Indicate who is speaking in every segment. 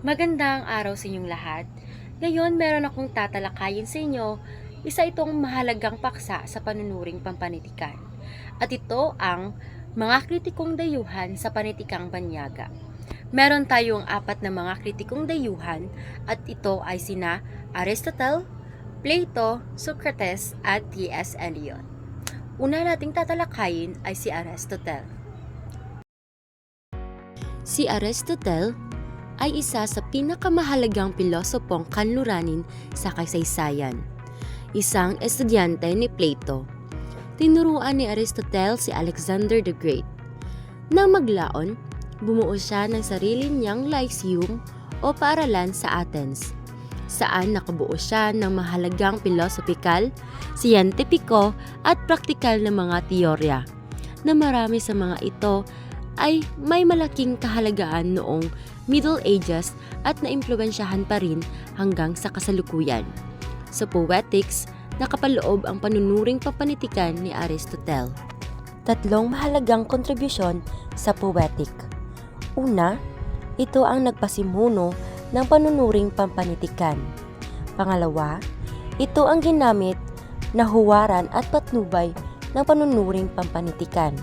Speaker 1: Magandang araw sa inyong lahat. Ngayon, meron akong tatalakayin sa inyo, isa itong mahalagang paksa sa panunuring pampanitikan. At ito ang mga kritikong dayuhan sa panitikang banyaga. Meron tayong apat na mga kritikong dayuhan at ito ay sina Aristotle, Plato, Socrates at T.S. Eliot. Una nating tatalakayin ay si Aristotle. Si Aristotle ay isa sa pinakamahalagang pilosopong kanluranin sa kasaysayan. Isang estudyante ni Plato. Tinuruan ni Aristotle si Alexander the Great. Nang maglaon, bumuo siya ng sarili niyang lyceum o paaralan sa Athens, saan nakabuo siya ng mahalagang pilosopikal, siyentipiko at praktikal na mga teorya, na marami sa mga ito ay may malaking kahalagaan noong Middle Ages at naimpluwensyahan pa rin hanggang sa kasalukuyan. Sa Poetics, nakapaloob ang panunuring papanitikan ni Aristotle. Tatlong mahalagang kontribusyon sa Poetic. Una, ito ang nagpasimuno ng panunuring pampanitikan. Pangalawa, ito ang ginamit na huwaran at patnubay ng panunuring pampanitikan.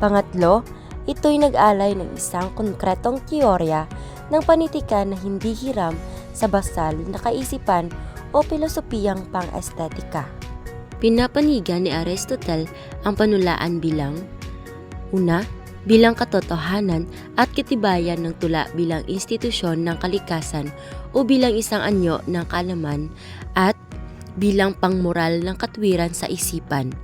Speaker 1: Pangatlo, ito'y nag-alay ng isang konkretong teorya ng panitikan na hindi hiram sa basal na kaisipan o pilosopiyang pang-estetika. Pinapanigan ni Aristotle ang panulaan bilang una, bilang katotohanan at katibayan ng tula bilang institusyon ng kalikasan o bilang isang anyo ng kaalaman at bilang pangmoral ng katwiran sa isipan.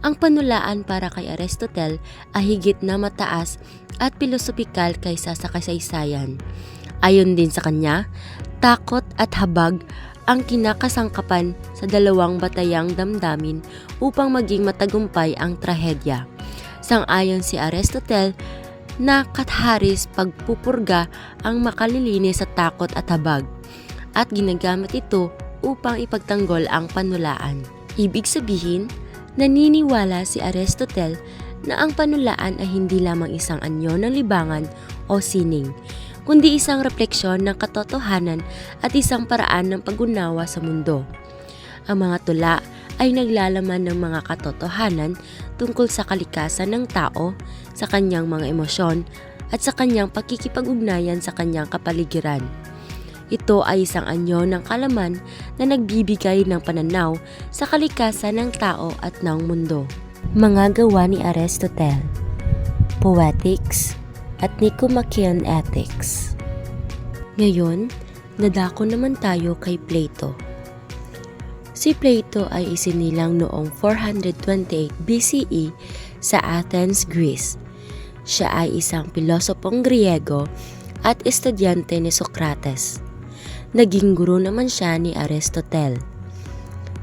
Speaker 1: Ang panulaan para kay Aristotle ay higit na mataas at pilosopikal kaysa sa kasaysayan. Ayon din sa kanya, takot at habag ang kinakasangkapan sa dalawang batayang damdamin upang maging matagumpay ang trahedya. Sang-ayon si Aristotle na katharis pagpupurga ang makalilinis sa takot at habag at ginagamit ito upang ipagtanggol ang panulaan. Ibig sabihin, naniniwala si Aristotle na ang panulaan ay hindi lamang isang anyo ng libangan o sining, kundi isang refleksyon ng katotohanan at isang paraan ng pag-unawa sa mundo. Ang mga tula ay naglalaman ng mga katotohanan tungkol sa kalikasan ng tao, sa kanyang mga emosyon, at sa kanyang pakikipag-ugnayan sa kanyang kapaligiran. Ito ay isang anyo ng kalaman na nagbibigay ng pananaw sa kalikasan ng tao at ng mundo. Mga gawa ni Aristotle, Poetics at Nicomachean Ethics. Ngayon, nadako naman tayo kay Plato. Si Plato ay isinilang noong 428 BCE sa Athens, Greece. Siya ay isang pilosopong Griego at estudyante ni Socrates. Naging guro naman siya ni Aristotle.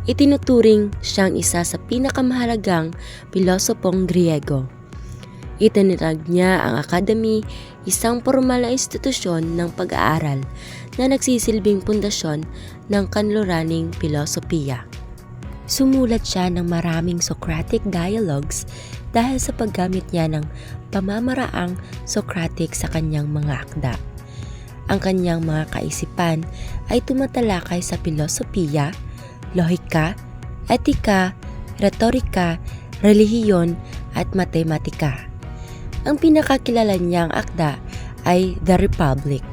Speaker 1: Itinuturing siyang isa sa pinakamahalagang pilosopong Griego. Itinatag niya ang akademi, isang formal na institusyon ng pag-aaral na nagsisilbing pundasyon ng kanluraning pilosopiya. Sumulat siya ng maraming Socratic dialogues dahil sa paggamit niya ng pamamaraang Socratic sa kanyang mga akda. Ang kanyang mga kaisipan ay tumatalakay sa pilosopiya, lohika, etika, retorika, relihiyon at matematika. Ang pinakakilala niyang akda ay The Republic.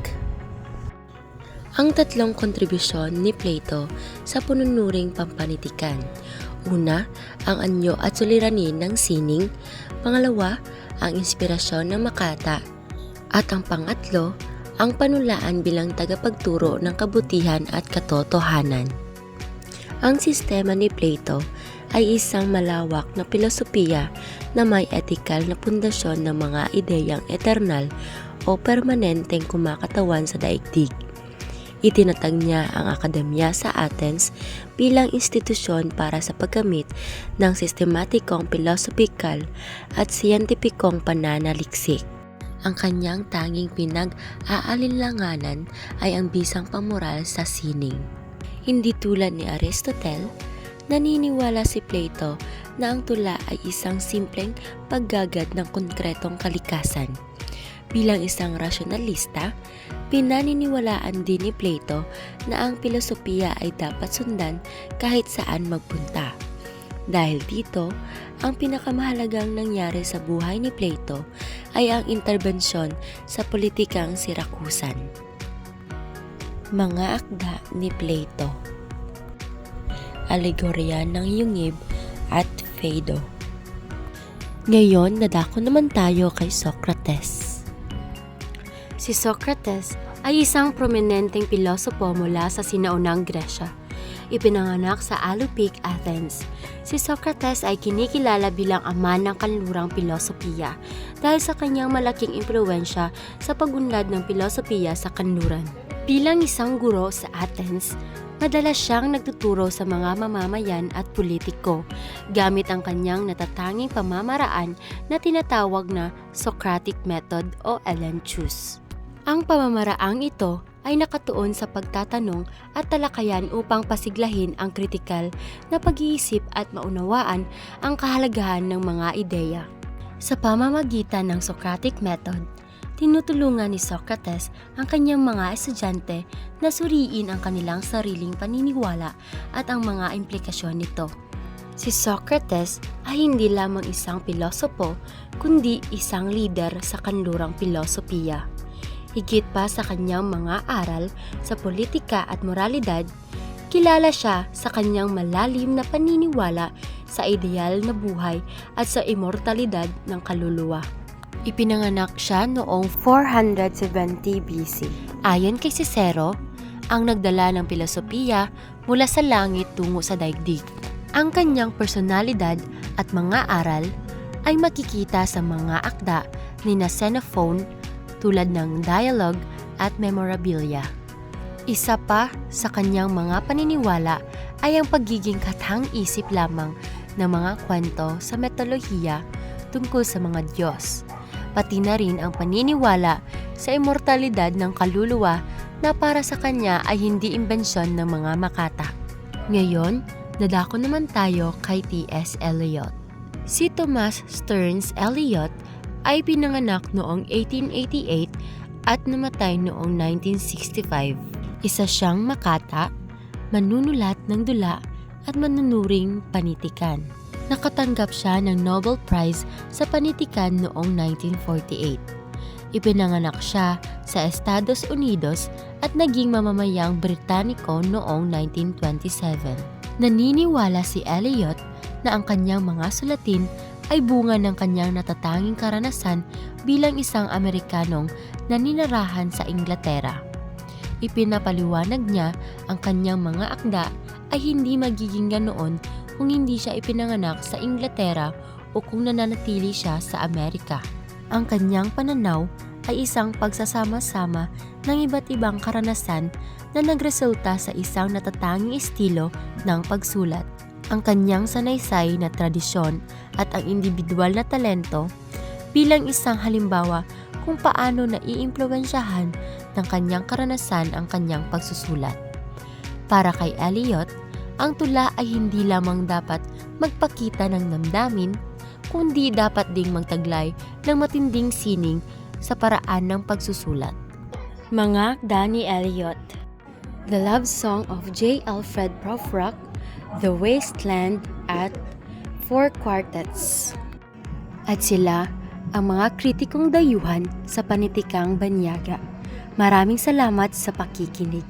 Speaker 1: Ang tatlong kontribusyon ni Plato sa panunuring pampanitikan. Una, ang anyo at suliranin ng sining. Pangalawa, ang inspirasyon ng makata. At ang pangatlo, ang panulaan bilang tagapagturo ng kabutihan at katotohanan. Ang sistema ni Plato ay isang malawak na pilosopiya na may etikal na pundasyon ng mga ideyang eternal o permanenteng kumakatawan sa daigdig. Itinatag niya ang akademya sa Athens bilang institusyon para sa paggamit ng sistematikong pilosopikal at siyentipikong pananaliksik. Ang kanyang tanging pinag-aalinlanganan ay ang bisang pamoral sa sining. Hindi tulad ni Aristotle, naniniwala si Plato na ang tula ay isang simpleng paggagad ng konkretong kalikasan. Bilang isang rasyonalista, Pinaniniwalaan din ni Plato na ang pilosopiya ay dapat sundan kahit saan magpunta. Dahil dito, ang pinakamahalagang nangyari sa buhay ni Plato ay ang interbensyon sa politikang Siracusan. Mga akda ni Plato. Alegorya ng Yungib at Phaedo. Ngayon, nadako naman tayo kay Socrates. Si Socrates ay isang prominenteng pilosopo mula sa sinaunang Gresya. Ipinanganak sa Alupik, Athens. Si Socrates ay kinikilala bilang ama ng kanlurang pilosopiya dahil sa kanyang malaking impluwensya sa pagunlad ng pilosopiya sa kanluran. Bilang isang guro sa Athens, madalas siyang nagtuturo sa mga mamamayan at politiko gamit ang kanyang natatanging pamamaraan na tinatawag na Socratic Method o Elenchus. Ang pamamaraang ito ay nakatuon sa pagtatanong at talakayan upang pasiglahin ang kritikal na pag-iisip at maunawaan ang kahalagahan ng mga ideya. Sa pamamagitan ng Socratic Method, tinutulungan ni Socrates ang kanyang mga estudyante na suriin ang kanilang sariling paniniwala at ang mga implikasyon nito. Si Socrates ay hindi lamang isang pilosopo, kundi isang lider sa kanlurang pilosopiya. Higit pa sa kanyang mga aral sa politika at moralidad, kilala siya sa kanyang malalim na paniniwala sa ideal na buhay at sa immortalidad ng kaluluwa. Ipinanganak siya noong 470 BC. Ayon kay Cicero, ang nagdala ng pilosopiya mula sa langit tungo sa daigdig. Ang kanyang personalidad at mga aral ay makikita sa mga akda ni Xenophon tulad ng Dialogue at Memorabilia. Isa pa sa kanyang mga paniniwala ay ang pagiging kathang-isip lamang ng mga kwento sa mitolohiya tungkol sa mga Diyos, pati na rin ang paniniwala sa immortalidad ng kaluluwa na para sa kanya ay hindi imbensyon ng mga makata. Ngayon, dadako naman tayo kay T.S. Eliot. Si Thomas Stearns Eliot ay pinanganak noong 1888 at namatay noong 1965. Isa siyang makata, manunulat ng dula at manunuring panitikan. Nakatanggap siya ng Nobel Prize sa panitikan noong 1948. Ipinanganak siya sa Estados Unidos at naging mamamayang Britaniko noong 1927. Naniniwala si Eliot na ang kanyang mga sulatin ay bunga ng kanyang natatanging karanasan bilang isang Amerikanong naninirahan sa Inglaterra. Ipinapaliwanag niya ang kanyang mga akda ay hindi magiging ganoon kung hindi siya ipinanganak sa Inglaterra o kung nananatili siya sa Amerika. Ang kanyang pananaw ay isang pagsasama-sama ng iba't ibang karanasan na nagresulta sa isang natatanging estilo ng pagsulat. Ang kanyang sanaysay na tradisyon at ang individual na talento bilang isang halimbawa kung paano naiimpluwensyahan ng kanyang karanasan ang kanyang pagsusulat. Para kay Eliot, ang tula ay hindi lamang dapat magpakita ng damdamin, kundi dapat ding magtaglay ng matinding sining sa paraan ng pagsusulat. Mga akda ni Eliot. The Love Song of J. Alfred Prufrock, The Wasteland at Four Quartets. At sila ang mga kritikong dayuhan sa panitikang banyaga. Maraming salamat sa pakikinig.